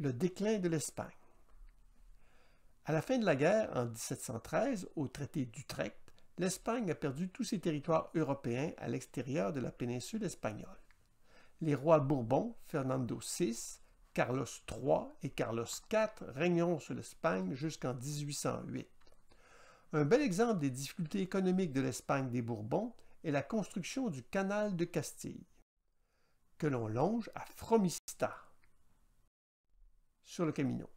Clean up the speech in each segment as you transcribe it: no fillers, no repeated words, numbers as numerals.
Le déclin de l'Espagne. À la fin de la guerre, en 1713, au traité d'Utrecht, l'Espagne a perdu tous ses territoires européens à l'extérieur de la péninsule espagnole. Les rois Bourbons, Fernando VI, Carlos III et Carlos IV régneront sur l'Espagne jusqu'en 1808. Un bel exemple des difficultés économiques de l'Espagne des Bourbons est la construction du canal de Castille, que l'on longe à Fromista, sur le Camino.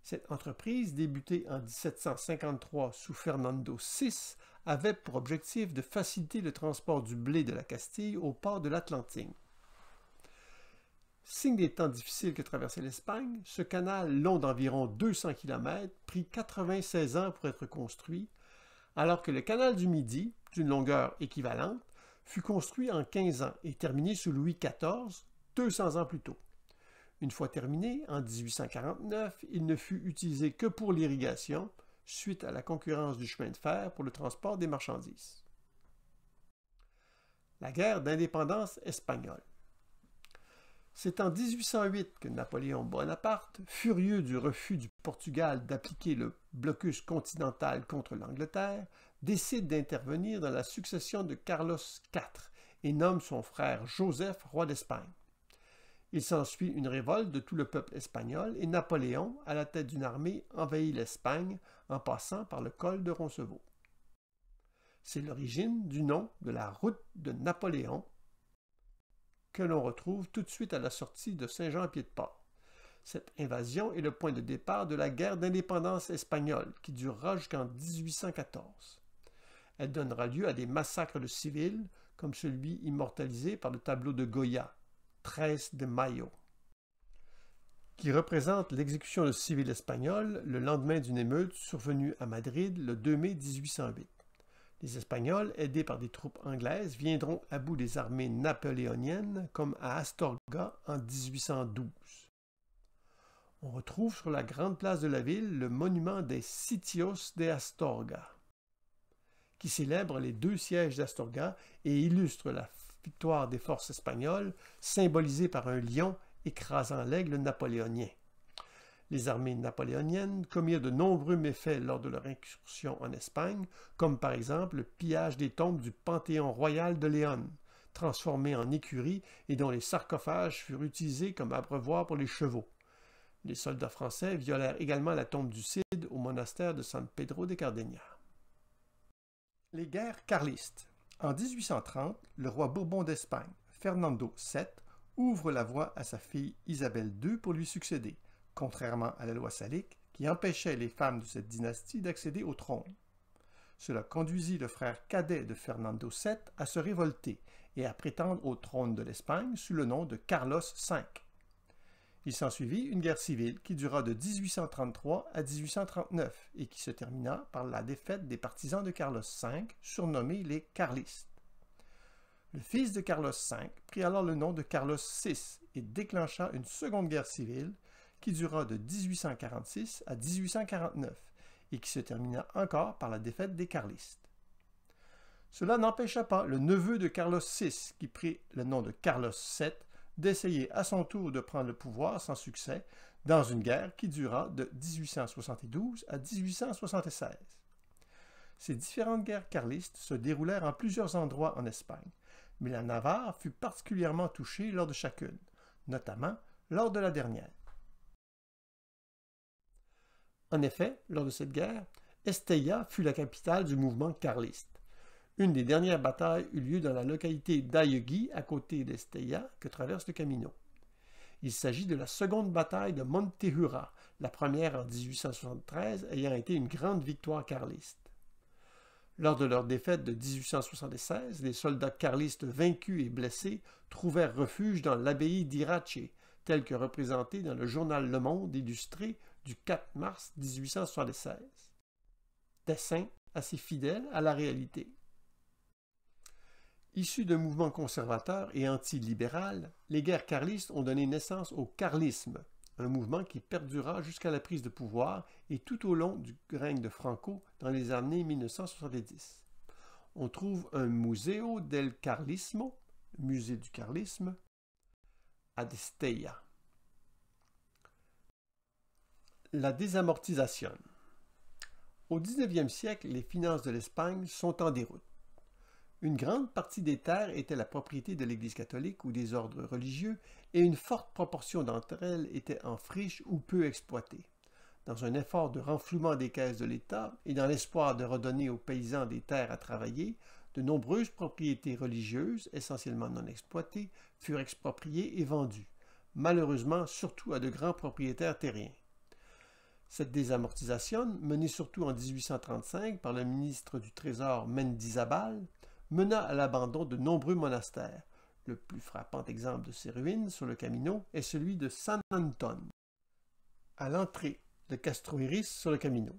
Cette entreprise, débutée en 1753 sous Fernando VI, avait pour objectif de faciliter le transport du blé de la Castille au port de l'Atlantine. Signe des temps difficiles que traversait l'Espagne, ce canal long d'environ 200 km prit 96 ans pour être construit, alors que le canal du Midi, d'une longueur équivalente, fut construit en 15 ans et terminé sous Louis XIV, 200 ans plus tôt. Une fois terminé, en 1849, il ne fut utilisé que pour l'irrigation, suite à la concurrence du chemin de fer pour le transport des marchandises. La guerre d'indépendance espagnole. C'est en 1808 que Napoléon Bonaparte, furieux du refus du Portugal d'appliquer le blocus continental contre l'Angleterre, décide d'intervenir dans la succession de Carlos IV et nomme son frère Joseph roi d'Espagne. Il s'ensuit une révolte de tout le peuple espagnol et Napoléon, à la tête d'une armée, envahit l'Espagne en passant par le col de Roncevaux. C'est l'origine du nom de la route de Napoléon que l'on retrouve tout de suite à la sortie de Saint-Jean-Pied-de-Port. Cette invasion est le point de départ de la guerre d'indépendance espagnole qui durera jusqu'en 1814. Elle donnera lieu à des massacres de civils comme celui immortalisé par le tableau de Goya, 13 de Mayo, qui représente l'exécution de civils espagnols le lendemain d'une émeute survenue à Madrid le 2 mai 1808. Les Espagnols, aidés par des troupes anglaises, viendront à bout des armées napoléoniennes comme à Astorga en 1812. On retrouve sur la grande place de la ville le monument des Sitios de Astorga, qui célèbre les 2 sièges d'Astorga et illustre la victoire des forces espagnoles, symbolisée par un lion écrasant l'aigle napoléonien. Les armées napoléoniennes commirent de nombreux méfaits lors de leur incursion en Espagne, comme par exemple le pillage des tombes du Panthéon royal de Léon, transformé en écurie et dont les sarcophages furent utilisés comme abreuvoirs pour les chevaux. Les soldats français violèrent également la tombe du Cid au monastère de San Pedro de Cardeña. Les guerres carlistes. En 1830, le roi Bourbon d'Espagne, Fernando VII, ouvre la voie à sa fille Isabelle II pour lui succéder, contrairement à la loi salique qui empêchait les femmes de cette dynastie d'accéder au trône. Cela conduisit le frère cadet de Fernando VII à se révolter et à prétendre au trône de l'Espagne sous le nom de Carlos V. Il s'ensuivit une guerre civile qui dura de 1833 à 1839 et qui se termina par la défaite des partisans de Carlos V, surnommés les Carlistes. Le fils de Carlos V prit alors le nom de Carlos VI et déclencha une seconde guerre civile qui dura de 1846 à 1849 et qui se termina encore par la défaite des Carlistes. Cela n'empêcha pas le neveu de Carlos VI, qui prit le nom de Carlos VII, d'essayer à son tour de prendre le pouvoir sans succès dans une guerre qui dura de 1872 à 1876. Ces différentes guerres carlistes se déroulèrent en plusieurs endroits en Espagne, mais la Navarre fut particulièrement touchée lors de chacune, notamment lors de la dernière. En effet, lors de cette guerre, Estella fut la capitale du mouvement carliste. Une des dernières batailles eut lieu dans la localité d'Ayegui, à côté d'Estella, que traverse le Camino. Il s'agit de la seconde bataille de Montehurra, la première en 1873 ayant été une grande victoire carliste. Lors de leur défaite de 1876, les soldats carlistes vaincus et blessés trouvèrent refuge dans l'abbaye d'Irache, telle que représentée dans le journal Le Monde illustré du 4 mars 1876. Dessin assez fidèle à la réalité. Issus d'un mouvement conservateur et anti-libéral, les guerres carlistes ont donné naissance au carlisme, un mouvement qui perdura jusqu'à la prise de pouvoir et tout au long du règne de Franco dans les années 1970. On trouve un Museo del Carlismo, musée du carlisme, à Estella. La désamortisation. Au XIXe siècle, les finances de l'Espagne sont en déroute. Une grande partie des terres était la propriété de l'Église catholique ou des ordres religieux, et une forte proportion d'entre elles étaient en friche ou peu exploitées. Dans un effort de renflouement des caisses de l'État et dans l'espoir de redonner aux paysans des terres à travailler, de nombreuses propriétés religieuses, essentiellement non exploitées, furent expropriées et vendues, malheureusement surtout à de grands propriétaires terriens. Cette désamortisation, menée surtout en 1835 par le ministre du Trésor Mendizábal, mena à l'abandon de nombreux monastères. Le plus frappant exemple de ces ruines sur le Camino est celui de San Antón, à l'entrée de Castroiris sur le Camino.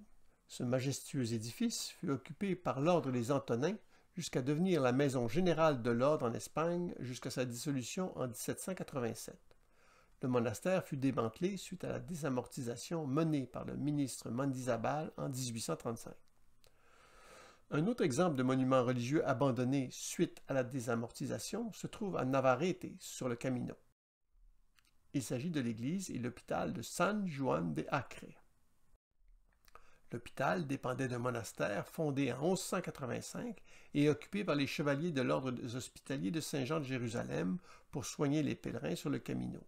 Ce majestueux édifice fut occupé par l'ordre des Antonins jusqu'à devenir la maison générale de l'ordre en Espagne jusqu'à sa dissolution en 1787. Le monastère fut démantelé suite à la désamortisation menée par le ministre Mendizábal en 1835. Un autre exemple de monument religieux abandonné suite à la désamortisation se trouve à Navarrete, sur le Camino. Il s'agit de l'église et l'hôpital de San Juan de Acre. L'hôpital dépendait d'un monastère fondé en 1185 et occupé par les chevaliers de l'ordre des Hospitaliers de Saint-Jean de Jérusalem pour soigner les pèlerins sur le Camino.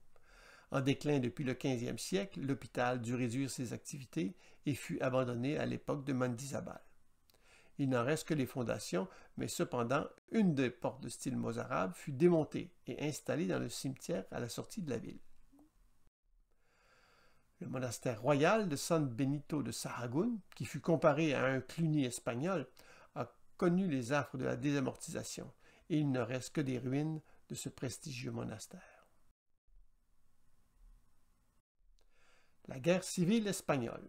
En déclin depuis le 15e siècle, l'hôpital dut réduire ses activités et fut abandonné à l'époque de Mendizábal. Il n'en reste que les fondations, mais cependant, une des portes de style mozarabe fut démontée et installée dans le cimetière à la sortie de la ville. Le monastère royal de San Benito de Sahagún, qui fut comparé à un Cluny espagnol, a connu les affres de la désamortisation, et il ne reste que des ruines de ce prestigieux monastère. La guerre civile espagnole.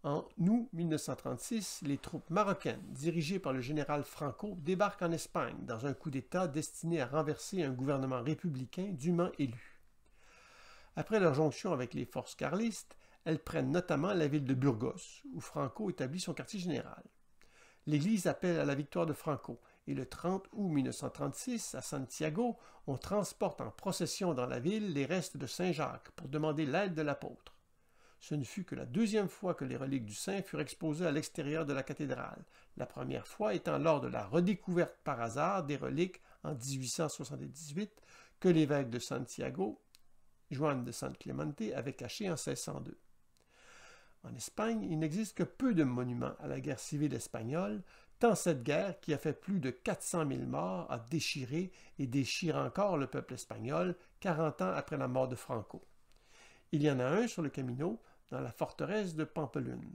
En août 1936, les troupes marocaines, dirigées par le général Franco, débarquent en Espagne dans un coup d'État destiné à renverser un gouvernement républicain dûment élu. Après leur jonction avec les forces carlistes, elles prennent notamment la ville de Burgos, où Franco établit son quartier général. L'Église appelle à la victoire de Franco, et le 30 août 1936, à Santiago, on transporte en procession dans la ville les restes de Saint Jacques pour demander l'aide de l'apôtre. Ce ne fut que la deuxième fois que les reliques du saint furent exposées à l'extérieur de la cathédrale, la première fois étant lors de la redécouverte par hasard des reliques en 1878 que l'évêque de Santiago, Juan de San Clemente, avait caché en 1602. En Espagne, il n'existe que peu de monuments à la guerre civile espagnole, tant cette guerre, qui a fait plus de 400 000 morts, a déchiré et déchire encore le peuple espagnol 40 ans après la mort de Franco. Il y en a un sur le Camino, dans la forteresse de Pampelune.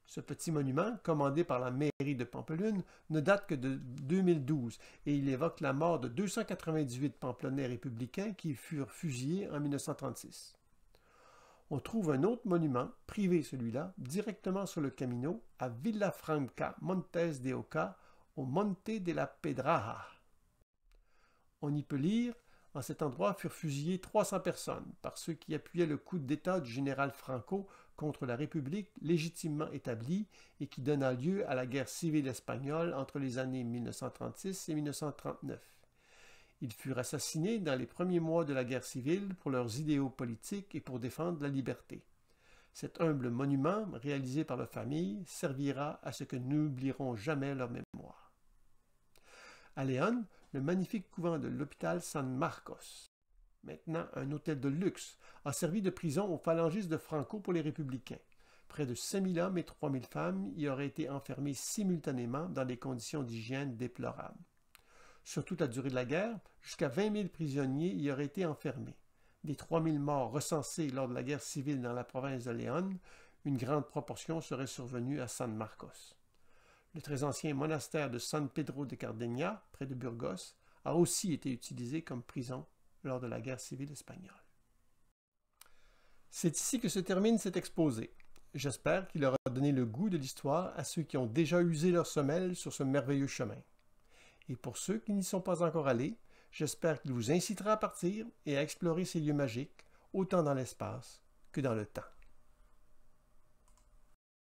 Ce petit monument, commandé par la mairie de Pampelune, ne date que de 2012 et il évoque la mort de 298 Pamplonais républicains qui furent fusillés en 1936. On trouve un autre monument, privé celui-là, directement sur le Camino, à Villafranca Montes de Oca, au Monte de la Pedraja. On y peut lire: en cet endroit furent fusillées 300 personnes par ceux qui appuyaient le coup d'État du général Franco contre la République légitimement établie et qui donna lieu à la guerre civile espagnole entre les années 1936 et 1939. Ils furent assassinés dans les premiers mois de la guerre civile pour leurs idéaux politiques et pour défendre la liberté. Cet humble monument, réalisé par leur famille, servira à ce que nous n'oublierons jamais leur mémoire. À Léon, le magnifique couvent de l'hôpital San Marcos, maintenant un hôtel de luxe, a servi de prison aux phalangistes de Franco pour les républicains. Près de 5000 hommes et 3000 femmes y auraient été enfermés simultanément dans des conditions d'hygiène déplorables. Sur toute la durée de la guerre, jusqu'à 20 000 prisonniers y auraient été enfermés. Des 3000 morts recensés lors de la guerre civile dans la province de Léon, une grande proportion serait survenue à San Marcos. Le très ancien monastère de San Pedro de Cardeña, près de Burgos, a aussi été utilisé comme prison lors de la guerre civile espagnole. C'est ici que se termine cet exposé. J'espère qu'il aura donné le goût de l'histoire à ceux qui ont déjà usé leur semelle sur ce merveilleux chemin. Et pour ceux qui n'y sont pas encore allés, j'espère qu'il vous incitera à partir et à explorer ces lieux magiques, autant dans l'espace que dans le temps.